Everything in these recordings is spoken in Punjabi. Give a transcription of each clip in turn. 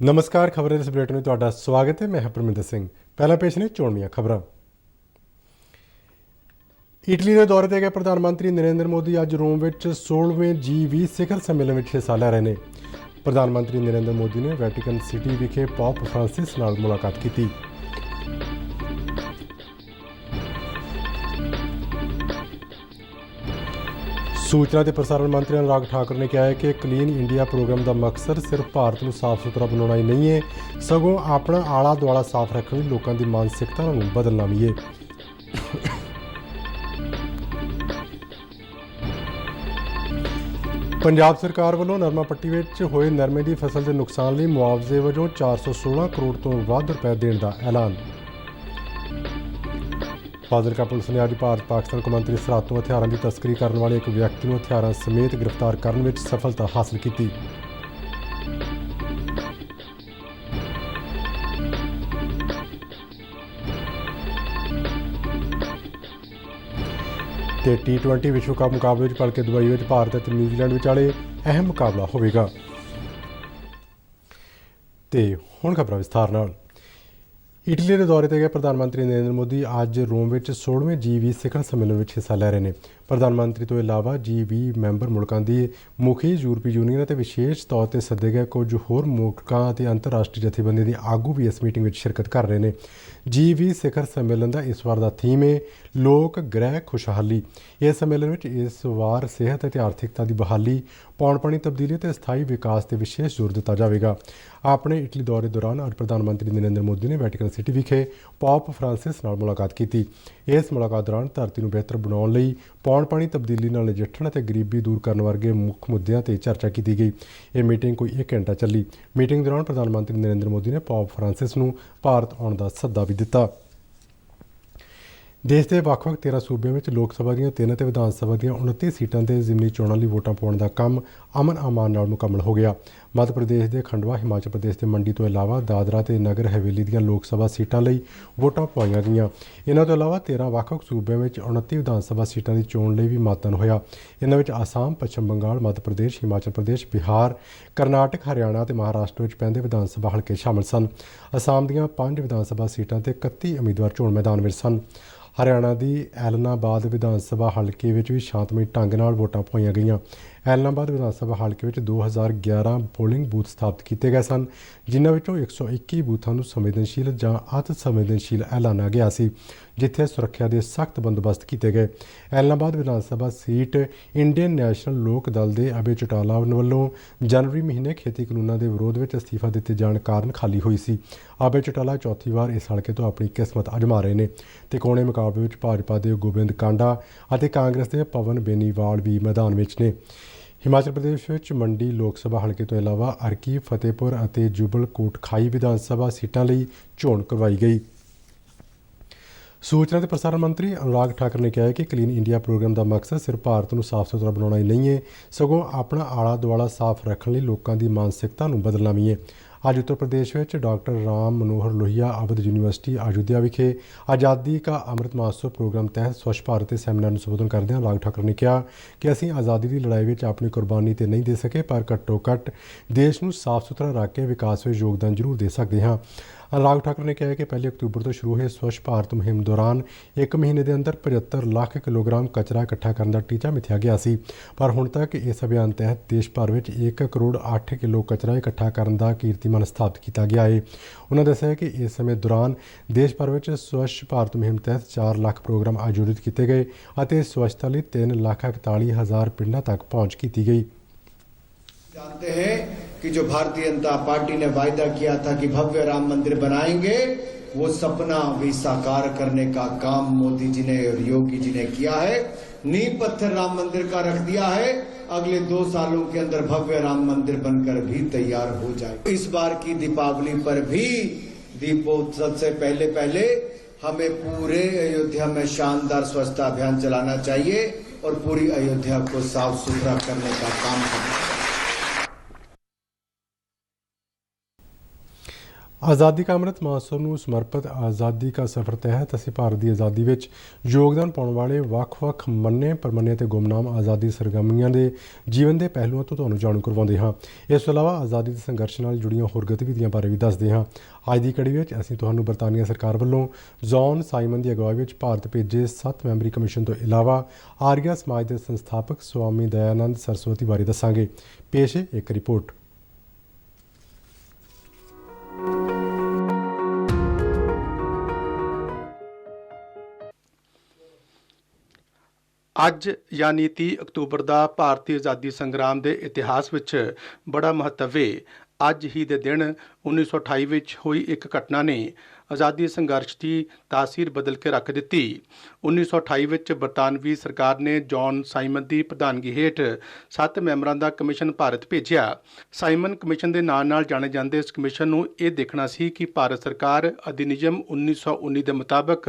नमस्कार, खबरें इस बुलेटिन में ਤੁਹਾਡਾ स्वागत है। मैं हरप्रमिंदर सिंह। पहला पेश ने चोणवीਆਂ खबरां। इटली के दौरे ते गए प्रधानमंत्री नरेंद्र मोदी अज रोम में 16वें G20 ਸਿਖਰ ਸੰਮੇਲਨ ਵਿੱਚ ਹਿੱਸਾ ਲੈ ਰਹੇ ਨੇ। प्रधानमंत्री नरेंद्र मोदी ने वैटिकन सिटी विखे पॉप फ्रांसिस नाल मुलाकात की। सूचना ते प्रसारण मंत्री अनुराग ठाकुर ने कहा है कि क्लीन इंडिया प्रोग्राम का मकसद सिर्फ भारत को साफ सुथरा बनाना ही नहीं है, सगों अपना आला दुआला साफ रखने लोगों की मानसिकता बदलना भी है। पंजाब सरकार वालों नरमा पट्टी में होए नरमे की फसल के नुकसान लिए मुआवजे वजों 416 करोड़ तो वध रुपए देने का ऐलान। फाजिलका पुलिस ने आज भारत पाकिस्तान कौमांतरी सरहद तो हथियारों की तस्करी करने वाले एक व्यक्ति को हथियारों समेत गिरफ्तार करने में सफलता हासिल की। T20 विश्व कप मुकाबले भलके दुबई में भारत और न्यूजीलैंड विचाले अहम मुकाबला होगा। तो हुण खबरां विस्तार नाल। इटली के दौरे ते गए प्रधानमंत्री नरेंद्र मोदी अज रोम में 16वें G20 ਸਿਖਰ ਸੰਮੇਲਨ में हिस्सा ले रहे हैं। प्रधानमंत्री तो इलावा G20 मैंबर मुल्कों की मुखी यूरोपी यूनीयन और विशेष तौर पर सदे गए कुछ होर मुल्कों और अंतरराष्ट्रीय जथेबंदी के आगू भी इस मीटिंग में शिरकत कर रहे हैं। G20 ਸਿਖਰ संमेलन का इस बार का थीम है लोक ग्रह खुशहाली। इस संमेलन में इस बार सेहत और आर्थिकता की बहाली, पौणपणी तब्दीली और स्थाई विकास से विशेष जोर दिता जाएगा। अपने इटली दौरे दौरान आज प्रधानमंत्री नरेंद्र मोदी ने वैटिकन सिटी विखे पॉप फ्रांसिस नाल मुलाकात की। इस मुलाकात दौरान धरती को बेहतर बनाने लई पौणपणी तब्दीली नाल नजिठण और गरीबी दूर करने वर्गे मुख मुद्दों पर चर्चा की गई। ये मीटिंग कोई 1 घंटा चली। मीटिंग दौरान प्रधानमंत्री नरेंद्र मोदी ने पॉप फ्रांसिस को भारत आने का सद्दा भी दिता। देश के ਵੱਖ-ਵੱਖ 13 सूबे में लोक सभा ਦੀਆਂ 3 ਤੇ विधान सभा ਦੀਆਂ 29 सीटों के जिमनी चोणों ਲਈ वोटां पाउण ਦਾ ਕੰਮ अमन अमान नाल मुकम्मल हो गया। मध्य प्रदेश के खंडवा, हिमाचल प्रदेश के मंडी तो इलावा दादरा ते नगर हवेली ਦੀਆਂ लोक सभा सीटों ਲਈ वोटां पाईਆਂ गईਆਂ। इन्हां ਤੋਂ इलावा 13 ਵੱਖ-ਵੱਖ सूबे में 29 विधान सभा सीटों की चोण ਲਈ भी मतदान होया। इन्हां ਵਿੱਚ आसाम, पश्चिम बंगाल, मध्य प्रदेश, हिमाचल प्रदेश, बिहार, कर्नाटक, हरियाणा ते महाराष्ट्र में पैंदे विधान सभा हल्के शामिल सन। आसाम ਦੀਆਂ 5 विधान सभा सीटों ते 31 उम्मीदवार चोण मैदान में सन। हरियाणा की ऐलनाबाद विधान सभा हल्के में भी शांतमई ढंग नाल वोटां पाईਆਂ गईਆਂ। ऐलनाबाद विधान सभा हल्के में 2011 पोलिंग बूथ स्थापित किए गए सन, जिन्हां विचों 121 बूथों को संवेदनशील जां अति संवेदनशील ऐलाना गया सी, जिथे सुरक्षा के सख्त बंदोबस्त किए गए। Ellenabad Vidhan Sabha seat Indian national लोक दल के अभय चौटाला वालों जनवरी महीने खेती कानूनों के विरोध में अस्तीफा दिए जाने कारण खाली हुई सी। अभय चौटाला चौथी बार इस हल्के तो अपनी किस्मत आजमा रहे हैं। तिकोने मुकाबले में भाजपा के गोबिंद कांडा और कांग्रेस के पवन बेनीवाल भी मैदान में ने। हिमाचल प्रदेश में मंडी लोक सभा हल्के तो इलावा अर्की, फतेहपुर और जुबल कोटखाई विधान सभा सीटों ਲਈ चोण करवाई गई। सूचना ते प्रसारण मंत्री अनुराग ठाकुर ने कहा है कि क्लीन इंडिया प्रोग्राम का मकसद सिर्फ भारत को साफ सुथरा बनाना ही नहीं है, सगों अपना आला दुआला साफ रखने लिए लोगों की मानसिकता बदलना भी है। आज उत्तर प्रदेश में डॉक्टर राम मनोहर लोहिया अवध यूनिवर्सिटी अयोध्या विखे आज़ादी का अमृत महोत्सव प्रोग्राम तहत स्वच्छ भारत के सैमीनार में संबोधन करते अनुराग ठाकुर ने कहा कि असीं आज़ादी की लड़ाई में अपनी कुर्बानी तो नहीं दे सके, पर घट्टो घट्ट देश को साफ सुथरा रख के विकास में योगदान जरूर दे सकते हाँ। अनुराग ठाकुर ने कहा कि 1 अक्तूबर तो शुरू हुई स्वच्छ भारत मुहिम दौरान 1 महीने के अंदर 75 लाख किलोग्राम कचरा इकट्ठा करने का टीचा मिथ्या गया सी, पर हुण तक इस अभियान तहत देश भर में 1 करोड़ 8 किलो कचरा इकट्ठा करने का कीर्तिमान स्थापित किया गया है। उन्होंने दस्सिया कि इस समय दौरान देश भर में स्वच्छ भारत मुहिम तहत 4 लाख प्रोग्राम आयोजित किए गए और स्वच्छता लिए 3,41,000 पिंडों तक पहुँच की गई। जानते हैं कि जो भारतीय जनता पार्टी ने वायदा किया था कि भव्य राम मंदिर बनाएंगे, वो सपना भी साकार करने का काम मोदी जी ने और योगी जी ने किया है। नींव पत्थर राम मंदिर का रख दिया है, अगले 2 सालों के अंदर भव्य राम मंदिर बनकर भी तैयार हो जाए। इस बार की दीपावली पर भी दीपोत्सव से पहले हमें पूरे अयोध्या में शानदार स्वच्छता अभियान चलाना चाहिए और पूरी अयोध्या को साफ सुथरा करने का काम करना चाहिए। ਆਜ਼ਾਦੀ ਕਾ ਅੰਮ੍ਰਿਤ ਮਹੋਤਸਵ ਨੂੰ ਸਮਰਪਿਤ ਆਜ਼ਾਦੀ ਕਾ ਸਫ਼ਰ ਤਹਿਤ ਅਸੀਂ ਭਾਰਤ ਦੀ ਆਜ਼ਾਦੀ ਵਿੱਚ ਯੋਗਦਾਨ ਪਾਉਣ ਵਾਲੇ ਵੱਖ-ਵੱਖ ਮੰਨੇ ਪਰਮੰਨੇ ਅਤੇ ਗੁੰਮਨਾਮ ਆਜ਼ਾਦੀ ਸਰਗਰਮੀਆਂ ਦੇ ਜੀਵਨ ਦੇ ਪਹਿਲੂਆਂ ਤੋਂ ਤੁਹਾਨੂੰ ਜਾਣੂ ਕਰਵਾਉਂਦੇ ਹਾਂ। ਇਸ ਤੋਂ ਇਲਾਵਾ ਆਜ਼ਾਦੀ ਦੇ ਸੰਘਰਸ਼ ਨਾਲ ਜੁੜੀਆਂ ਹੋਰ ਗਤੀਵਿਧੀਆਂ ਬਾਰੇ ਵੀ ਦੱਸਦੇ ਹਾਂ। ਅੱਜ ਦੀ ਕੜੀ ਵਿੱਚ ਅਸੀਂ ਤੁਹਾਨੂੰ ਬਰਤਾਨੀਆ ਸਰਕਾਰ ਵੱਲੋਂ ਜੌਨ ਸਾਈਮਨ ਦੀ ਅਗਵਾਈ ਵਿੱਚ ਭਾਰਤ ਭੇਜੇ 7 ਮੈਂਬਰੀ ਕਮਿਸ਼ਨ ਤੋਂ ਇਲਾਵਾ ਆਰੀਆ ਸਮਾਜ ਦੇ ਸੰਸਥਾਪਕ ਸਵਾਮੀ ਦਇਆਨੰਦ ਸਰਸਵਤੀ ਬਾਰੇ ਦੱਸਾਂਗੇ। ਪੇਸ਼ ਹੈ ਇੱਕ ਰਿਪੋਰਟ। ਅੱਜ ਯਾਨੀ 30 ਅਕਤੂਬਰ ਦਾ ਭਾਰਤੀ ਆਜ਼ਾਦੀ ਸੰਗਰਾਮ ਦੇ ਇਤਿਹਾਸ ਵਿੱਚ ਬੜਾ ਮਹੱਤਵ ਹੈ। ਅੱਜ ਹੀ ਦੇ ਦਿਨ 1928 ਵਿੱਚ ਹੋਈ ਇੱਕ ਘਟਨਾ ਨੇ ਆਜ਼ਾਦੀ ਸੰਘਰਸ਼ ਦੀ ਤਾਸੀਰ ਬਦਲ ਕੇ ਰੱਖ ਦਿੱਤੀ। 1928 ਵਿੱਚ ਬਰਤਾਨਵੀ ਸਰਕਾਰ ਨੇ ਜੌਨ ਸਾਈਮਨ ਦੀ ਪ੍ਰਧਾਨਗੀ ਹੇਠ 7 ਮੈਂਬਰਾਂ ਦਾ ਕਮਿਸ਼ਨ ਭਾਰਤ ਭੇਜਿਆ। ਸਾਈਮਨ ਕਮਿਸ਼ਨ ਦੇ ਨਾਂ ਨਾਲ ਜਾਣੇ ਜਾਂਦੇ ਇਸ ਕਮਿਸ਼ਨ ਨੂੰ ਇਹ ਦੇਖਣਾ ਸੀ ਕਿ ਭਾਰਤ ਸਰਕਾਰ ਅਧਿਨਿਯਮ 1919 ਦੇ ਮੁਤਾਬਕ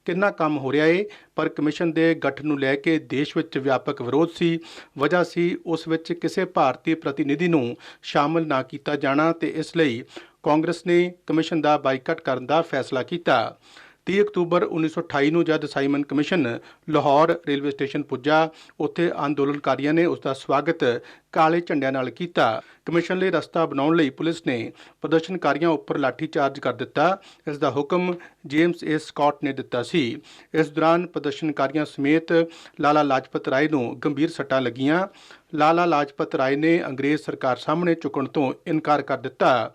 ਕਿੰਨਾ ਕੰਮ ਹੋ ਰਿਹਾ ਹੈ, ਪਰ ਕਮਿਸ਼ਨ ਦੇ ਗਠਨ ਨੂੰ ਲੈ ਕੇ ਦੇਸ਼ ਵਿੱਚ ਵਿਆਪਕ ਵਿਰੋਧ ਸੀ। ਵਜ੍ਹਾ ਸੀ ਉਸ ਵਿੱਚ ਕਿਸੇ ਭਾਰਤੀ ਪ੍ਰਤੀਨਿਧੀ ਨੂੰ ਸ਼ਾਮਲ ਨਾ ਕੀਤਾ ਜਾਣਾ ਤੇ ਇਸ ਲਈ ਕਾਂਗਰਸ ਨੇ ਕਮਿਸ਼ਨ ਦਾ ਬਾਈਕਾਟ ਕਰਨ ਦਾ ਫੈਸਲਾ ਕੀਤਾ। 30 ਅਕਤੂਬਰ 1928 ਨੂੰ ਜਦ Simon commission Lahore railway station ਪੁੱਜਾ, ਉੱਥੇ ਅੰਦੋਲਨਕਾਰੀਆਂ ਨੇ ਉਸ ਦਾ ਸਵਾਗਤ ਕਾਲੇ ਝੰਡਿਆਂ ਨਾਲ ਕੀਤਾ। ਕਮਿਸ਼ਨ ਲਈ ਰਸਤਾ ਬਣਾਉਣ ਲਈ ਪੁਲਿਸ ਨੇ ਪ੍ਰਦਰਸ਼ਨਕਾਰੀਆਂ ਉੱਪਰ ਲਾਠੀਚਾਰਜ ਕਰ ਦਿੱਤਾ। ਇਸ ਦਾ ਹੁਕਮ ਜੇਮਸ ਏ ਸਕਾਟ ਨੇ ਦਿੱਤਾ ਸੀ। ਇਸ ਦੌਰਾਨ ਪ੍ਰਦਰਸ਼ਨਕਾਰੀਆਂ ਸਮੇਤ ਲਾਲਾ ਲਾਜਪਤ ਰਾਏ ਨੂੰ ਗੰਭੀਰ ਸੱਟਾਂ ਲੱਗੀਆਂ। ਲਾਲਾ ਲਾਜਪਤ ਰਾਏ ਨੇ ਅੰਗਰੇਜ਼ ਸਰਕਾਰ ਸਾਹਮਣੇ ਝੁਕਣ ਤੋਂ ਇਨਕਾਰ ਕਰ ਦਿੱਤਾ।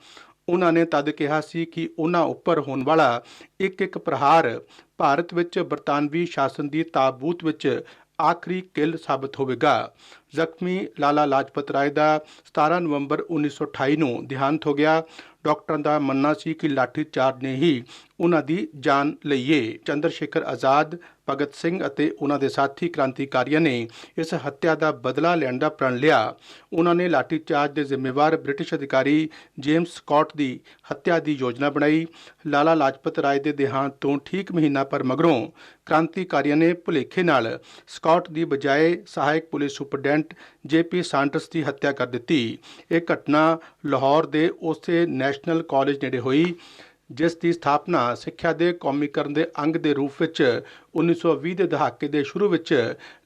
ਉਹਨਾਂ ਨੇ ਤਦ ਕਿਹਾ ਸੀ ਕਿ ਉਹਨਾਂ ਉੱਪਰ ਹੋਣ ਵਾਲਾ ਇੱਕ ਪ੍ਰਹਾਰ ਭਾਰਤ ਵਿੱਚ ਬਰਤਾਨਵੀ ਸ਼ਾਸਨ ਦੀ ਤਾਬੂਤ ਵਿੱਚ ਆਖਰੀ ਕਿੱਲ ਸਾਬਤ ਹੋਵੇਗਾ। ਜ਼ਖਮੀ ਲਾਲਾ ਲਾਜਪਤ ਰਾਏ ਦਾ 17 ਨਵੰਬਰ 1928 ਨੂੰ ਦੇਹਾਂਤ ਹੋ ਗਿਆ। ਡਾਕਟਰਾਂ ਦਾ ਮੰਨਣਾ ਸੀ ਕਿ ਲਾਠੀਚਾਰਜ ਨੇ ਹੀ ਉਹਨਾਂ ਦੀ ਜਾਨ ਲਈ ਹੈ। ਚੰਦਰ ਸ਼ੇਖਰ ਆਜ਼ਾਦ, ਭਗਤ ਸਿੰਘ ਅਤੇ ਉਹਨਾਂ ਦੇ ਸਾਥੀ ਕ੍ਰਾਂਤੀਕਾਰੀਆਂ ਨੇ ਇਸ ਹੱਤਿਆ ਦਾ ਬਦਲਾ ਲੈਣ ਦਾ ਪ੍ਰਣ ਲਿਆ। ਉਹਨਾਂ ਨੇ ਲਾਠੀਚਾਰਜ ਦੇ ਜ਼ਿੰਮੇਵਾਰ ਬ੍ਰਿਟਿਸ਼ ਅਧਿਕਾਰੀ ਜੇਮਸ ਸਕਾਟ ਦੀ ਹੱਤਿਆ ਦੀ ਯੋਜਨਾ ਬਣਾਈ। ਲਾਲਾ ਲਾਜਪਤ ਰਾਏ ਦੇ ਦੇਹਾਂਤ ਤੋਂ ਠੀਕ ਮਹੀਨਾ ਪਰ ਮਗਰੋਂ ਕ੍ਰਾਂਤੀਕਾਰੀਆਂ ਨੇ ਭੁਲੇਖੇ ਨਾਲ ਸਕਾਟ ਦੀ ਬਜਾਏ ਸਹਾਇਕ ਪੁਲਿਸ ਸੁਪਰਡੈਂਟ JP ਸਾਂਟਰਸ ਦੀ ਹੱਤਿਆ ਕਰ ਦਿੱਤੀ। ਇਹ ਘਟਨਾ ਲਾਹੌਰ ਦੇ ਉਸੇ ਨੈਸ਼ਨਲ ਕਾਲਜ ਨੇੜੇ ਹੋਈ, ਜਿਸ ਦੀ ਸਥਾਪਨਾ ਸਿੱਖਿਆ ਦੇ ਕੌਮੀਕਰਨ ਦੇ ਅੰਗ ਦੇ ਰੂਪ ਵਿੱਚ 1920 ਦੇ ਦਹਾਕੇ ਦੇ ਸ਼ੁਰੂ ਵਿੱਚ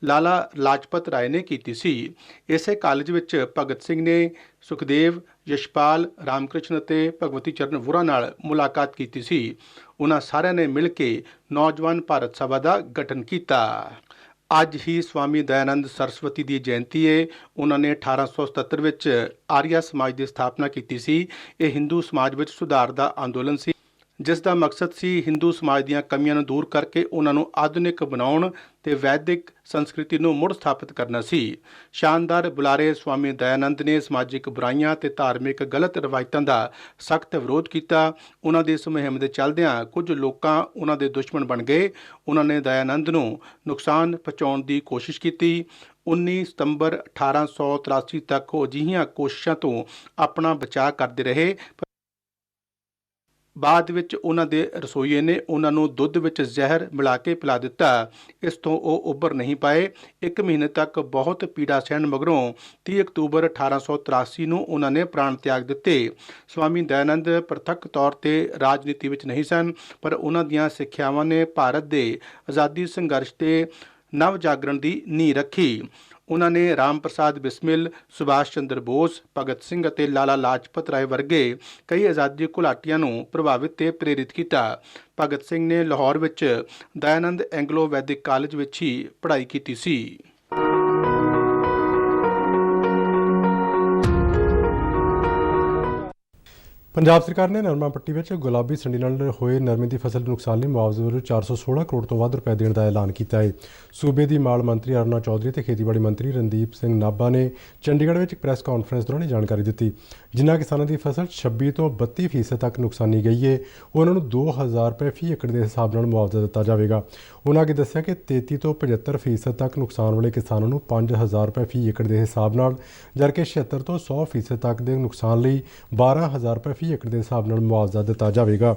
ਲਾਲਾ ਲਾਜਪਤ ਰਾਏ ਨੇ ਕੀਤੀ ਸੀ। ਇਸੇ ਕਾਲਜ ਵਿੱਚ ਭਗਤ ਸਿੰਘ ਨੇ ਸੁਖਦੇਵ, ਯਸ਼ਪਾਲ, ਰਾਮਕ੍ਰਿਸ਼ਨ ਅਤੇ ਭਗਵਤੀ ਚਰਨ ਵੋਰਾ ਨਾਲ ਮੁਲਾਕਾਤ ਕੀਤੀ ਸੀ। ਉਹਨਾਂ ਸਾਰਿਆਂ ਨੇ ਮਿਲ ਕੇ ਨੌਜਵਾਨ ਭਾਰਤ ਸਭਾ ਦਾ ਗਠਨ ਕੀਤਾ। ਅੱਜ ਹੀ ਸਵਾਮੀ ਦਇਆਨੰਦ ਸਰਸਵਤੀ ਦੀ ਜਯੰਤੀ ਹੈ। ਉਹਨਾਂ ਨੇ 1877 ਵਿੱਚ ਆਰੀਆ ਸਮਾਜ ਦੀ ਸਥਾਪਨਾ ਕੀਤੀ ਸੀ। ਇਹ ਹਿੰਦੂ ਸਮਾਜ ਵਿੱਚ ਸੁਧਾਰ ਦਾ ਅੰਦੋਲਨ ਸੀ, ਜਿਸ ਦਾ ਮਕਸਦ ਸੀ ਹਿੰਦੂ ਸਮਾਜ ਦੀਆਂ ਕਮੀਆਂ ਨੂੰ ਦੂਰ ਕਰਕੇ ਉਹਨਾਂ ਨੂੰ ਆਧੁਨਿਕ ਬਣਾਉਣ ਤੇ ਵੈਦਿਕ ਸੰਸਕ੍ਰਿਤੀ ਨੂੰ ਮੁੜ ਸਥਾਪਿਤ ਕਰਨਾ ਸੀ। ਸ਼ਾਨਦਾਰ ਬੁਲਾਰੇ ਸਵਾਮੀ ਦਇਆਨੰਦ ਨੇ ਸਮਾਜਿਕ ਬੁਰਾਈਆਂ ਤੇ ਧਾਰਮਿਕ ਗਲਤ ਰਵਾਇਤਾਂ ਦਾ ਸਖਤ ਵਿਰੋਧ ਕੀਤਾ। ਉਹਨਾਂ ਦੀ ਇਸ ਮੁਹਿੰਮ ਦੇ ਚੱਲਦਿਆਂ ਕੁਝ ਲੋਕਾਂ ਉਹਨਾਂ ਦੇ ਦੁਸ਼ਮਣ ਬਣ ਗਏ। ਉਹਨਾਂ ਨੇ ਦਇਆਨੰਦ ਨੂੰ ਨੁਕਸਾਨ ਪਹੁੰਚਾਉਣ ਦੀ ਕੋਸ਼ਿਸ਼ ਕੀਤੀ। 19 ਸਤੰਬਰ 1883 ਤੱਕ ਉਹ ਅਜਿਹੀਆਂ ਕੋਸ਼ਿਸ਼ਾਂ ਤੋਂ ਆਪਣਾ ਬਚਾਅ ਕਰਦੇ ਰਹੇ। ਬਾਅਦ ਵਿੱਚ ਉਹਨਾਂ ਦੇ ਰਸੋਈਏ ਨੇ ਉਹਨਾਂ ਨੂੰ ਦੁੱਧ ਵਿੱਚ ਜ਼ਹਿਰ ਮਿਲਾ ਕੇ ਪਿਲਾ ਦਿੱਤਾ। ਇਸ ਤੋਂ ਉਹ ਉੱਭਰ ਨਹੀਂ ਪਾਏ। 1 ਮਹੀਨੇ ਤੱਕ ਬਹੁਤ ਪੀੜਾ ਸਹਿਣ ਮਗਰੋਂ 30 ਅਕਤੂਬਰ 1883 ਨੂੰ ਉਹਨਾਂ ਨੇ ਪ੍ਰਾਣ ਤਿਆਗ ਦਿੱਤੇ। ਸਵਾਮੀ ਦਇਆਨੰਦ ਪ੍ਰਤੱਖ ਤੌਰ ਤੇ ਰਾਜਨੀਤੀ ਵਿੱਚ ਨਹੀਂ ਸਨ, ਪਰ ਉਹਨਾਂ ਦੀਆਂ ਸਿੱਖਿਆਵਾਂ ਨੇ ਭਾਰਤ ਦੇ ਆਜ਼ਾਦੀ ਸੰਘਰਸ਼ ਦੇ ਨਵ ਜਾਗਰਣ ਦੀ ਨੀਂਹ ਰੱਖੀ। ਉਹਨਾਂ ਨੇ ਰਾਮ ਪ੍ਰਸਾਦ ਬਿਸਮਿਲ, ਸੁਭਾਸ਼ ਚੰਦਰ ਬੋਸ, ਭਗਤ ਸਿੰਘ ਅਤੇ ਲਾਲਾ ਲਾਜਪਤ ਰਾਏ ਵਰਗੇ ਕਈ ਆਜ਼ਾਦੀ ਘੁਲਾਟੀਆਂ ਨੂੰ ਪ੍ਰਭਾਵਿਤ ਤੇ ਪ੍ਰੇਰਿਤ ਕੀਤਾ। ਭਗਤ ਸਿੰਘ ਨੇ ਲਾਹੌਰ ਵਿੱਚ ਦਇਆਨੰਦ ਐਂਗਲੋ ਵੈਦਿਕ ਕਾਲਜ ਵਿੱਚ ਹੀ ਪੜ੍ਹਾਈ ਕੀਤੀ ਸੀ। ਪੰਜਾਬ ਸਰਕਾਰ ਨੇ ਨਰਮਾ ਪੱਟੀ ਵਿੱਚ ਗੁਲਾਬੀ ਸੁੰਡੀ ਨਾਲ ਹੋਏ ਨਰਮੇ ਦੀ ਫਸਲ ਨੁਕਸਾਨ ਲਈ ਮੁਆਵਜ਼ੇ ਵਜੋਂ 416 ਕਰੋੜ ਤੋਂ ਵੱਧ ਰੁਪਏ ਦੇਣ ਦਾ ਐਲਾਨ ਕੀਤਾ ਹੈ। ਸੂਬੇ ਦੀ ਮਾਲ ਮੰਤਰੀ ਅਰੁਣਾ ਚੌਧਰੀ ਤੇ ਖੇਤੀਬਾੜੀ ਮੰਤਰੀ ਰਣਦੀਪ ਸਿੰਘ ਨਾਭਾ ਨੇ ਚੰਡੀਗੜ੍ਹ ਵਿੱਚ ਇੱਕ ਪ੍ਰੈਸ ਕਾਨਫਰੰਸ ਦੌਰਾਨ ਇਹ ਜਾਣਕਾਰੀ ਦਿੱਤੀ। ਜਿਨ੍ਹਾਂ ਕਿਸਾਨਾਂ ਦੀ ਫਸਲ 26 ਤੋਂ 32% ਤੱਕ ਨੁਕਸਾਨੀ ਗਈ ਹੈ, ਉਹਨਾਂ ਨੂੰ 2000 ਰੁਪਏ ਫੀ ਏਕੜ ਦੇ ਹਿਸਾਬ ਨਾਲ ਮੁਆਵਜ਼ਾ ਦਿੱਤਾ ਜਾਵੇਗਾ। ਉਹਨਾਂ ਅੱਗੇ ਦੱਸਿਆ ਕਿ 33 ਤੋਂ 75% ਤੱਕ ਨੁਕਸਾਨ ਵਾਲੇ ਕਿਸਾਨਾਂ ਨੂੰ 5000 ਰੁਪਏ ਫੀ ਏਕੜ ਦੇ ਹਿਸਾਬ ਨਾਲ, ਜਦਕਿ 76 ਤੋਂ 100% ਤੱਕ ਦੇ ਨੁਕਸਾਨ ਲਈ 12000 ਰੁਪਏ ਫੀ ਏਕੜ ਦੇ ਹਿਸਾਬ ਨਾਲ ਮੁਆਵਜ਼ਾ ਦਿੱਤਾ ਜਾਵੇਗਾ।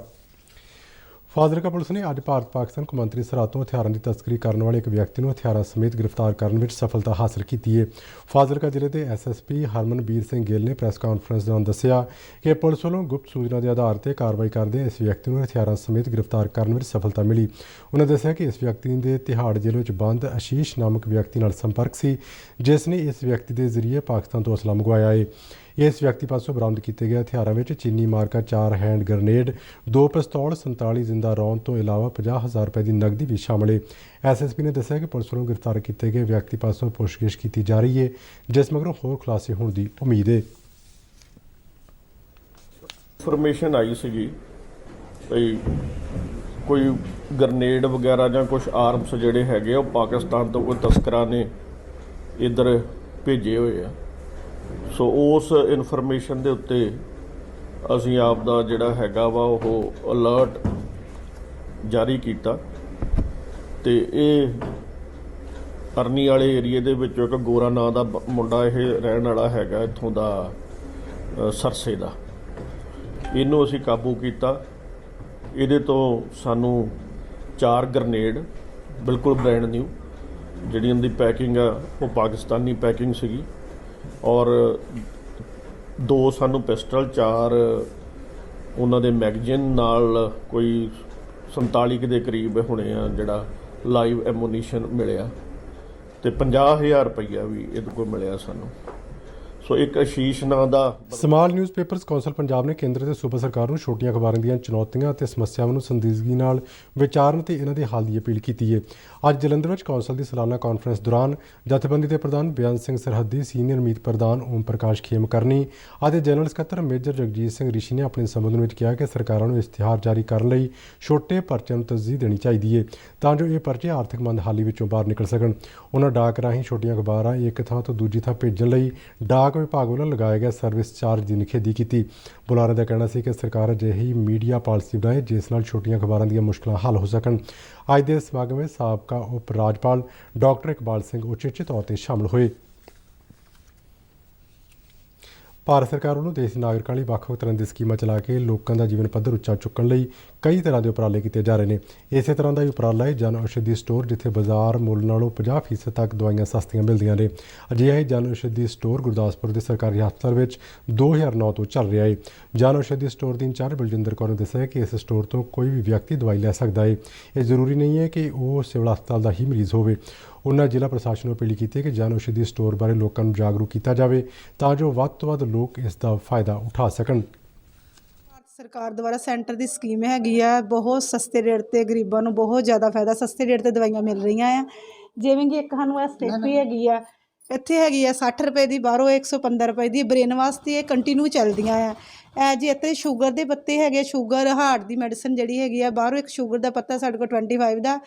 ਫਾਜ਼ਿਲਕਾ ਪੁਲਿਸ ਨੇ ਅੱਜ ਭਾਰਤ ਪਾਕਿਸਤਾਨ ਕੌਮਾਂਤਰੀ ਸਰਹੱਦ ਤੋਂ ਹਥਿਆਰਾਂ ਦੀ ਤਸਕਰੀ ਕਰਨ ਵਾਲੇ ਇੱਕ ਵਿਅਕਤੀ ਨੂੰ ਹਥਿਆਰਾਂ ਸਮੇਤ ਗ੍ਰਿਫਤਾਰ ਕਰਨ ਵਿੱਚ ਸਫਲਤਾ ਹਾਸਲ ਕੀਤੀ ਹੈ। ਫਾਜ਼ਿਲਕਾ ਜ਼ਿਲ੍ਹੇ ਦੇ ਐਸਐਸਪੀ ਹਰਮਨਬੀਰ ਸਿੰਘ ਗਿੱਲ ਨੇ ਪ੍ਰੈਸ ਕਾਨਫਰੰਸ ਦੌਰਾਨ ਦੱਸਿਆ ਕਿ ਪੁਲਿਸ ਵੱਲੋਂ ਗੁਪਤ ਸੂਚਨਾ ਦੇ ਆਧਾਰ ਤੇ ਕਾਰਵਾਈ ਕਰਦੇ ਇਸ ਵਿਅਕਤੀ ਨੂੰ ਹਥਿਆਰਾਂ ਸਮੇਤ ਗ੍ਰਿਫਤਾਰ ਕਰਨ ਵਿੱਚ ਸਫਲਤਾ ਮਿਲੀ। ਉਹਨਾਂ ਦੱਸਿਆ ਕਿ ਇਸ ਵਿਅਕਤੀ ਦੇ ਤਿਹਾੜ ਜੇਲ੍ਹ ਵਿੱਚ ਬੰਦ ਆਸ਼ੀਸ਼ ਨਾਮਕ ਵਿਅਕਤੀ ਨਾਲ ਸੰਪਰਕ ਸੀ, ਜਿਸ ਨੇ ਇਸ ਵਿਅਕਤੀ ਦੇ ਜ਼ਰੀਏ ਪਾਕਿਸਤਾਨ ਤੋਂ ਅਸਲਾ ਮੰਗਵਾਇਆ ਹੈ। ਇਸ ਵਿਅਕਤੀ ਪਾਸੋਂ ਬਰਾਮਦ ਕੀਤੇ ਗਏ ਹਥਿਆਰਾਂ ਵਿੱਚ ਚੀਨੀ ਮਾਰਕਾ 4 ਹੈਂਡ ਗ੍ਰਨੇਡ, 2 ਪਿਸਤੌਲ, 47 ਜ਼ਿੰਦਾ ਰੌਂਦ ਤੋਂ ਇਲਾਵਾ 50,000 ਰੁਪਏ ਦੀ ਨਕਦੀ ਵੀ ਸ਼ਾਮਲ ਹੈ। ਐਸਐਸਪੀ ਨੇ ਦੱਸਿਆ ਕਿ ਪੁਲਿਸ ਵੱਲੋਂ ਗ੍ਰਿਫਤਾਰ ਕੀਤੇ ਗਏ ਵਿਅਕਤੀ ਪਾਸੋਂ ਪੁੱਛਗਿੱਛ ਕੀਤੀ ਜਾ ਰਹੀ ਹੈ, ਜਿਸ ਮਗਰੋਂ ਹੋਰ ਖੁਲਾਸੇ ਹੋਣ ਦੀ ਉਮੀਦ ਹੈ। ਇਨਫੋਰਮੇਸ਼ਨ ਆਈ ਸੀਗੀ ਭਈ ਕੋਈ ਗ੍ਰਨੇਡ ਵਗੈਰਾ ਜਾਂ ਕੁਝ ਆਰਮਸ ਜਿਹੜੇ ਹੈਗੇ ਉਹ ਪਾਕਿਸਤਾਨ ਤੋਂ ਕੋਈ ਤਸਕਰਾਂ ਨੇ ਇੱਧਰ ਭੇਜੇ ਹੋਏ ਆ। ਸੋ ਉਸ ਇਨਫੋਰਮੇਸ਼ਨ ਦੇ ਉੱਤੇ ਅਸੀਂ ਆਪ ਦਾ ਜਿਹੜਾ ਹੈਗਾ ਵਾ ਉਹ ਅਲਰਟ ਜਾਰੀ ਕੀਤਾ ਤੇ ਇਹ ਅਰਨੀ ਵਾਲੇ ਏਰੀਏ ਦੇ ਵਿੱਚੋਂ ਇੱਕ ਗੋਰਾ ਨਾਂ ਦਾ ਮੁੰਡਾ ਇਹ ਰਹਿਣ ਵਾਲਾ ਹੈਗਾ ਇੱਥੋਂ ਦਾ ਸਰਸੇ ਦਾ। ਇਹਨੂੰ ਅਸੀਂ ਕਾਬੂ ਕੀਤਾ। ਇਹਦੇ ਤੋਂ ਸਾਨੂੰ 4 ਗ੍ਰਨੇਡ ਬਿਲਕੁਲ ਬ੍ਰੈਂਡ ਨਿਊ, ਜਿਹੜੀ ਉਹਦੀ ਪੈਕਿੰਗ ਆ ਉਹ ਪਾਕਿਸਤਾਨੀ ਪੈਕਿੰਗ ਸੀਗੀ, ਔਰ 2 ਸਾਨੂੰ ਪਿਸਟਲ, 4 ਉਹਨਾਂ ਦੇ ਮੈਗਜ਼ੀਨ ਨਾਲ ਕੋਈ 47 ਦੇ ਕਰੀਬ ਹੋਣੇ ਆ ਜਿਹੜਾ ਲਾਈਵ ਐਮੂਨੀਸ਼ਨ ਮਿਲਿਆ ਤੇ 50,000 ਰੁਪਈਆ ਵੀ ਇਹਦੇ ਕੋਲ ਮਿਲਿਆ ਸਾਨੂੰ। ਸੋ ਇੱਕ ਆਸ਼ੀਸ਼ ਨਾਂ ਦਾ ਸਮਾਲ ਨਿਊਜ਼ਪੇਪਰਸ ਕੌਂਸਲ ਪੰਜਾਬ ਨੇ ਕੇਂਦਰ ਤੇ ਸੂਬਾ ਸਰਕਾਰ ਨੂੰ ਛੋਟੀਆਂ ਅਖਬਾਰਾਂ ਦੀਆਂ ਚੁਣੌਤੀਆਂ ਅਤੇ ਸਮੱਸਿਆਵਾਂ ਨੂੰ ਸੰਜੀਦਗੀ ਨਾਲ ਵਿਚਾਰਨ ਤੇ ਇਹਨਾਂ ਦੇ ਹੱਲ ਦੀ ਅਪੀਲ ਕੀਤੀ ਹੈ। ਅੱਜ ਜਲੰਧਰ ਵਿੱਚ ਕੌਂਸਲ ਦੀ ਸਾਲਾਨਾ ਕਾਨਫਰੰਸ ਦੌਰਾਨ ਜਥੇਬੰਦੀ ਦੇ ਪ੍ਰਧਾਨ ਬੇਅੰਤ ਸਿੰਘ ਸਰਹੱਦੀ, ਸੀਨੀਅਰ ਮੀਤ ਪ੍ਰਧਾਨ ਓਮ ਪ੍ਰਕਾਸ਼ ਖੇਮਕਰਨੀ ਅਤੇ ਜਨਰਲ ਸਕੱਤਰ ਮੇਜਰ ਜਗਜੀਤ ਸਿੰਘ ਰਿਸ਼ੀ ਨੇ ਆਪਣੇ ਸੰਬੋਧਨ ਵਿੱਚ ਕਿਹਾ ਕਿ ਸਰਕਾਰਾਂ ਨੂੰ ਇਸ਼ਤਿਹਾਰ ਜਾਰੀ ਕਰਨ ਲਈ ਛੋਟੇ ਪਰਚਿਆਂ ਨੂੰ ਤਰਜੀਹ ਦੇਣੀ ਚਾਹੀਦੀ ਹੈ ਤਾਂ ਜੋ ਇਹ ਪਰਚੇ ਆਰਥਿਕ ਮੰਦਹਾਲੀ ਵਿੱਚੋਂ ਬਾਹਰ ਨਿਕਲ ਸਕਣ। ਉਹਨਾਂ ਡਾਕ ਰਾਹੀਂ ਛੋਟੀਆਂ ਅਖਬਾਰਾਂ ਇੱਕ ਥਾਂ ਤੋਂ ਦੂਜੀ ਥਾਂ ਭੇਜਣ ਲਈ ਡਾਕ ਵਿਭਾਗ ਵੱਲੋਂ ਲਗਾਏ ਗਏ ਸਰਵਿਸ ਚਾਰਜ ਦੀ ਨਿਖੇਧੀ ਕੀਤੀ। ਬੁਲਾਰੇ ਦਾ ਕਹਿਣਾ ਸੀ ਕਿ ਸਰਕਾਰ ਅਜਿਹੀ ਮੀਡੀਆ ਪਾਲਿਸੀ ਬਣਾਏ ਜਿਸ ਨਾਲ ਛੋਟੀਆਂ ਅਖਬਾਰਾਂ ਦੀਆਂ ਮੁਸ਼ਕਲਾਂ ਹੱਲ ਹੋ ਸਕਣ। ਅੱਜ ਦੇ ਸਮਾਗਮ ਵਿੱਚ ਸਾਬਕਾ ਉਪ ਰਾਜਪਾਲ ਡਾਕਟਰ ਇਕਬਾਲ ਸਿੰਘ ਉਚੇਚੇ ਤੌਰ ਤੇ ਸ਼ਾਮਲ ਹੋਏ। ਭਾਰਤ ਸਰਕਾਰ ਵੱਲੋਂ ਦੇਸ਼ ਦੇ ਨਾਗਰਿਕਾਂ ਲਈ ਵੱਖ-ਵੱਖ ਤਰ੍ਹਾਂ ਦੀ ਸਕੀਮਾਂ ਚਲਾ ਕੇ ਲੋਕਾਂ ਦਾ ਜੀਵਨ ਪੱਧਰ ਉੱਚਾ ਚੁੱਕਣ ਲਈ ਕਈ ਤਰ੍ਹਾਂ ਦੇ ਉਪਰਾਲੇ ਕੀਤੇ ਜਾ ਰਹੇ ਨੇ। ਇਸੇ ਤਰ੍ਹਾਂ ਦਾ ਹੀ ਉਪਰਾਲਾ ਹੈ ਜਨ ਔਸ਼ਧੀ ਸਟੋਰ, ਜਿੱਥੇ ਬਾਜ਼ਾਰ ਮੁੱਲ ਨਾਲੋਂ 50% ਤੱਕ ਦਵਾਈਆਂ ਸਸਤੀਆਂ ਮਿਲਦੀਆਂ ਨੇ। ਅਜਿਹਾ ਹੀ ਜਨ ਔਸ਼ਧੀ ਸਟੋਰ ਗੁਰਦਾਸਪੁਰ ਦੇ ਸਰਕਾਰੀ ਹਸਪਤਾਲ ਵਿੱਚ 2009 ਤੋਂ ਚੱਲ ਰਿਹਾ ਹੈ। ਜਨ ਔਸ਼ਧੀ ਸਟੋਰ ਦੀ ਇੰਚਾਰਜ ਬਲਜਿੰਦਰ ਕੌਰ ਨੇ ਦੱਸਿਆ ਕਿ ਇਸ ਸਟੋਰ ਤੋਂ ਕੋਈ ਵੀ ਵਿਅਕਤੀ ਦਵਾਈ ਲੈ ਸਕਦਾ ਹੈ। ਇਹ ਜ਼ਰੂਰੀ ਨਹੀਂ ਹੈ ਕਿ ਉਹ ਸਿਵਲ ਹਸਪਤਾਲ ਦਾ ਹੀ ਮਰੀਜ਼ ਹੋਵੇ। ਉਹਨਾਂ ਜ਼ਿਲ੍ਹਾ ਪ੍ਰਸ਼ਾਸਨ ਨੂੰ ਅਪੀਲ ਕੀਤੀ ਕਿ ਜਨ ਔਸ਼ਧੀ ਸਟੋਰ ਬਾਰੇ ਲੋਕਾਂ ਨੂੰ ਜਾਗਰੂਕ ਕੀਤਾ ਜਾਵੇ ਤਾਂ ਜੋ ਵੱਧ ਤੋਂ ਵੱਧ ਲੋਕ ਇਸ ਦਾ ਫਾਇਦਾ ਉਠਾ ਸਕਣ। ਭਾਰਤ ਸਰਕਾਰ ਦੁਆਰਾ ਸੈਂਟਰ ਦੀ ਸਕੀਮ ਹੈਗੀ ਆ, ਬਹੁਤ ਸਸਤੇ ਰੇਟ ਤੇ ਗਰੀਬਾਂ ਨੂੰ ਬਹੁਤ ਜ਼ਿਆਦਾ ਫਾਇਦਾ, ਸਸਤੇ ਰੇਟ ਤੇ ਦਵਾਈਆਂ ਮਿਲ ਰਹੀਆਂ ਆ। ਜਿਵੇਂ ਕਿ ਇੱਕ ਸਾਨੂੰ ਇਹ ਸਟੇਪੀ ਹੈਗੀ ਆ, ਇੱਥੇ ਹੈਗੀ ਆ 60 ਰੁਪਏ ਦੀ, ਬਾਹਰੋਂ 115 ਰੁਪਏ ਦੀ। ਬ੍ਰੇਨ ਵਾਸਤੇ ਇਹ ਕੰਟੀਨਿਊ ਚੱਲਦੀਆਂ ਆ। ਜੀ ਇੱਥੇ ਸ਼ੂਗਰ ਦੇ ਪੱਤੇ ਹੈਗੇ, ਸ਼ੂਗਰ ਹਾਰਟ ਦੀ ਮੈਡੀਸਨ ਜਿਹੜੀ ਹੈਗੀ ਆ, ਬਾਹਰੋਂ ਇੱਕ ਸ਼ੂਗਰ ਦਾ ਪੱਤਾ ਸਾਡੇ ਕੋਲ 25 ਦਾ।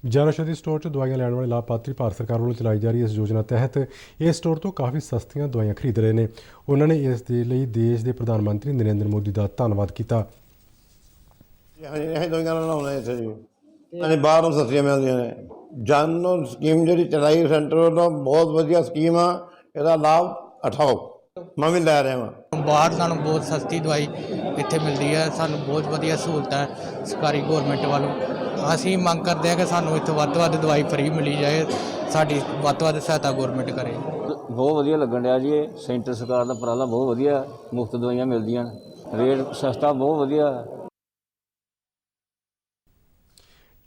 ਜਨ ਔਸ਼ਧੀ ਸਟੋਰ 'ਚ ਦਵਾਈਆਂ ਲੈਣ ਵਾਲੇ ਲਾਭਪਾਤਰੀ ਭਾਰਤ ਸਰਕਾਰ ਵੱਲੋਂ ਚਲਾਈ ਜਾ ਰਹੀ ਇਸ ਯੋਜਨਾ ਤਹਿਤ ਇਸ ਸਟੋਰ ਤੋਂ ਕਾਫੀ ਸਸਤੀਆਂ ਦਵਾਈਆਂ ਖਰੀਦ ਰਹੇ ਨੇ। ਉਹਨਾਂ ਨੇ ਇਸ ਦੇ ਲਈ ਦੇਸ਼ ਦੇ ਪ੍ਰਧਾਨ ਮੰਤਰੀ ਨਰਿੰਦਰ ਮੋਦੀ ਦਾ ਧੰਨਵਾਦ ਕੀਤਾ। ਇਹ ਦਵਾਈਆਂ ਲਾਉਣੇ ਇੱਥੇ ਜੀ ਅਤੇ ਬਾਹਰੋਂ ਸਸਤੀਆਂ ਮਿਲਦੀਆਂ ਨੇ। ਜਨ ਸਕੀਮ ਜਿਹੜੀ ਚਲਾਈ ਸੈਂਟਰ ਵੱਲੋਂ ਬਹੁਤ ਵਧੀਆ ਸਕੀਮ ਆ, ਇਹਦਾ ਲਾਭ ਉਠਾਓ। ਮੈਂ ਵੀ ਲੈ ਰਿਹਾ ਵਾਂ। ਬਾਹਰ ਸਾਨੂੰ ਬਹੁਤ ਸਸਤੀ ਦਵਾਈ ਇੱਥੇ ਮਿਲਦੀ ਹੈ, ਸਾਨੂੰ ਬਹੁਤ ਵਧੀਆ ਸਹੂਲਤਾਂ ਸਰਕਾਰੀ ਗੌਰਮੈਂਟ ਵੱਲੋਂ। ਅਸੀਂ ਮੰਗ ਕਰਦੇ ਹਾਂ ਕਿ ਸਾਨੂੰ ਇੱਥੇ ਵੱਧ ਤੋਂ ਵੱਧ ਦਵਾਈ ਫਰੀ ਮਿਲੀ ਜਾਏ, ਸਾਡੀ ਵੱਧ ਤੋਂ ਵੱਧ ਸਹਾਇਤਾ ਗੌਰਮੈਂਟ ਕਰੇ। ਬਹੁਤ ਵਧੀਆ ਲੱਗਣ ਡਿਆ ਜੀ, ਇਹ ਸੈਂਟਰ ਸਰਕਾਰ ਦਾ ਉਪਰਾਲਾ ਬਹੁਤ ਵਧੀਆ, ਮੁਫਤ ਦਵਾਈਆਂ ਮਿਲਦੀਆਂ, ਰੇਟ ਸਸਤਾ, ਬਹੁਤ ਵਧੀਆ।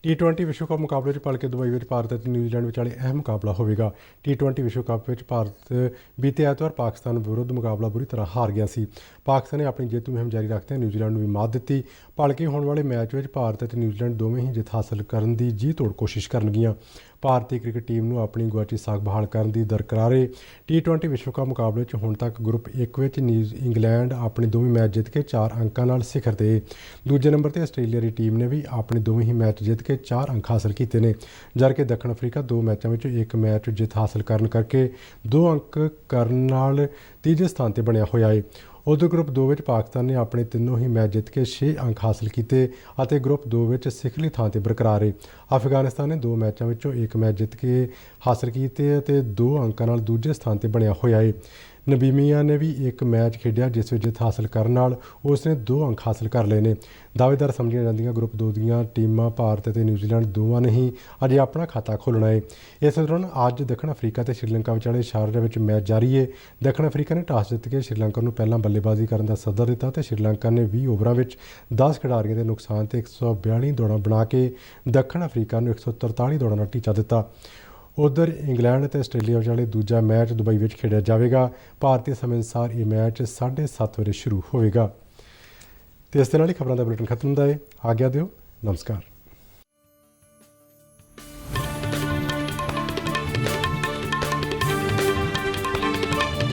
T20 ਵਿਸ਼ਵ ਕੱਪ ਮੁਕਾਬਲੇ 'ਚ ਭਲਕੇ ਦੁਬਈ ਵਿੱਚ ਭਾਰਤ ਅਤੇ ਨਿਊਜ਼ੀਲੈਂਡ ਵਿਚਾਲੇ ਅਹਿਮ ਮੁਕਾਬਲਾ ਹੋਵੇਗਾ। T20 ਵਿਸ਼ਵ ਕੱਪ ਵਿੱਚ ਭਾਰਤ ਬੀਤੇ ਐਤਵਾਰ ਪਾਕਿਸਤਾਨ ਵਿਰੁੱਧ ਮੁਕਾਬਲਾ ਬੁਰੀ ਤਰ੍ਹਾਂ ਹਾਰ ਗਿਆ ਸੀ। ਪਾਕਿਸਤਾਨ ਨੇ ਆਪਣੀ ਜੇਤੂ ਮੁਹਿੰਮ ਜਾਰੀ ਰੱਖਦਿਆਂ ਨਿਊਜ਼ੀਲੈਂਡ ਨੂੰ ਵੀ ਮਾਤ ਦਿੱਤੀ। ਭਲਕੇ ਹੋਣ ਵਾਲੇ ਮੈਚ ਵਿੱਚ ਭਾਰਤ ਅਤੇ ਨਿਊਜ਼ੀਲੈਂਡ ਦੋਵੇਂ ਹੀ ਜਿੱਤ ਹਾਸਲ ਕਰਨ ਦੀ ਜੀ ਤੋੜ ਕੋਸ਼ਿਸ਼ ਕਰਨਗੀਆਂ। ਭਾਰਤੀ ਕ੍ਰਿਕਟ ਟੀਮ ਨੂੰ ਆਪਣੀ ਗੁਆਚੀ ਸਾਖ ਬਹਾਲ ਕਰਨ ਦੀ ਦਰਕਾਰ ਹੈ। T20 ਵਿਸ਼ਵ ਕੱਪ ਮੁਕਾਬਲੇ 'ਚ ਹੁਣ ਤੱਕ ਗਰੁੱਪ 1 ਵਿੱਚ ਇੰਗਲੈਂਡ ਆਪਣੇ ਦੋਵੇਂ ਮੈਚ ਜਿੱਤ ਕੇ 4 ਅੰਕਾਂ ਨਾਲ ਸਿਖਰ 'ਤੇ। ਦੂਜੇ ਨੰਬਰ 'ਤੇ ਆਸਟ੍ਰੇਲੀਆ ਦੀ ਟੀਮ ਨੇ ਵੀ ਆਪਣੇ ਦੋਵੇਂ ਹੀ ਮੈਚ ਜਿੱਤ ਕੇ 4 ਅੰਕ ਹਾਸਲ ਕੀਤੇ ਨੇ, ਜਦਕਿ ਦੱਖਣ ਅਫਰੀਕਾ 2 ਮੈਚਾਂ ਵਿੱਚੋਂ 1 ਮੈਚ ਜਿੱਤ ਹਾਸਲ ਕਰਨ ਕਰਕੇ 2 ਅੰਕ ਕਰਨ ਨਾਲ ਤੀਜੇ ਸਥਾਨ 'ਤੇ ਬਣਿਆ ਹੋਇਆ ਹੈ। ਉਧਰ ਗਰੁੱਪ 2 ਵਿੱਚ ਪਾਕਿਸਤਾਨ ਨੇ ਆਪਣੇ ਤਿੰਨੋਂ ਹੀ ਮੈਚ ਜਿੱਤ ਕੇ 6 ਅੰਕ ਹਾਸਲ ਕੀਤੇ ਅਤੇ ਗਰੁੱਪ 2 ਵਿੱਚ ਸਿਖਰਲੀ ਥਾਂ 'ਤੇ ਬਰਕਰਾਰ ਹੈ। ਅਫਗਾਨਿਸਤਾਨ ਨੇ 2 ਮੈਚਾਂ ਵਿੱਚੋਂ 1 ਮੈਚ ਜਿੱਤ ਕੇ ਹਾਸਲ ਕੀਤੇ ਅਤੇ 2 ਅੰਕਾਂ ਨਾਲ ਦੂਜੇ ਸਥਾਨ 'ਤੇ ਬਣਿਆ ਹੋਇਆ ਹੈ। ਨਬੀਮੀਆ ਨੇ ਵੀ ਇੱਕ ਮੈਚ ਖੇਡਿਆ ਜਿਸ ਵਿੱਚ ਜਿੱਤ ਹਾਸਲ ਕਰਨ ਨਾਲ ਉਸ ਨੇ 2 ਅੰਕ ਹਾਸਲ ਕਰ ਲਏ ਨੇ। ਦਾਅਵੇਦਾਰ ਸਮਝੀਆਂ ਜਾਂਦੀਆਂ ਗਰੁੱਪ 2 ਦੀਆਂ ਟੀਮਾਂ ਭਾਰਤ ਅਤੇ ਨਿਊਜ਼ੀਲੈਂਡ ਦੋਵਾਂ ਨੇ ਹੀ ਅਜੇ ਆਪਣਾ ਖਾਤਾ ਖੋਲ੍ਹਣਾ ਹੈ। ਇਸ ਦੌਰਾਨ ਅੱਜ ਦੱਖਣ ਅਫਰੀਕਾ ਤੇ ਸ਼੍ਰੀਲੰਕਾ ਵਿਚਾਲੇ ਸ਼ਾਰਜਾ ਵਿੱਚ ਮੈਚ ਜਾਰੀ ਹੈ। ਦੱਖਣ ਅਫਰੀਕਾ ਨੇ ਟਾਸ ਜਿੱਤ ਕੇ ਸ਼੍ਰੀਲੰਕਾ ਨੂੰ ਪਹਿਲਾਂ ਬੱਲੇਬਾਜ਼ੀ ਕਰਨ ਦਾ ਸੱਦਾ ਦਿੱਤਾ ਤੇ ਸ਼੍ਰੀਲੰਕਾ ਨੇ 20 ਓਵਰਾਂ ਵਿੱਚ 10 ਖਿਡਾਰੀਆਂ ਦੇ ਨੁਕਸਾਨ ਤੇ 142 ਦੌੜਾਂ ਬਣਾ ਕੇ ਦੱਖਣ ਅਫਰੀਕਾ ਨੂੰ 143 ਦੌੜਾਂ ਦਾ ਟੀਚਾ ਦਿੱਤਾ। ਉਧਰ ਇੰਗਲੈਂਡ ਅਤੇ ਆਸਟ੍ਰੇਲੀਆ ਵਿਚਾਲੇ ਦੂਜਾ ਮੈਚ ਦੁਬਈ ਵਿੱਚ ਖੇਡਿਆ ਜਾਵੇਗਾ। ਭਾਰਤੀ ਸਮੇਂ ਅਨੁਸਾਰ ਇਹ ਮੈਚ 7:30 ਵਜੇ ਸ਼ੁਰੂ ਹੋਵੇਗਾ। ਤੇ ਇਸ ਦੇ ਨਾਲ ਹੀ ਖਬਰਾਂ ਦਾ ਬੁਲੇਟਿਨ ਖਤਮ ਹੁੰਦਾ ਹੈ। ਆਗਿਆ ਦਿਓ। ਨਮਸਕਾਰ।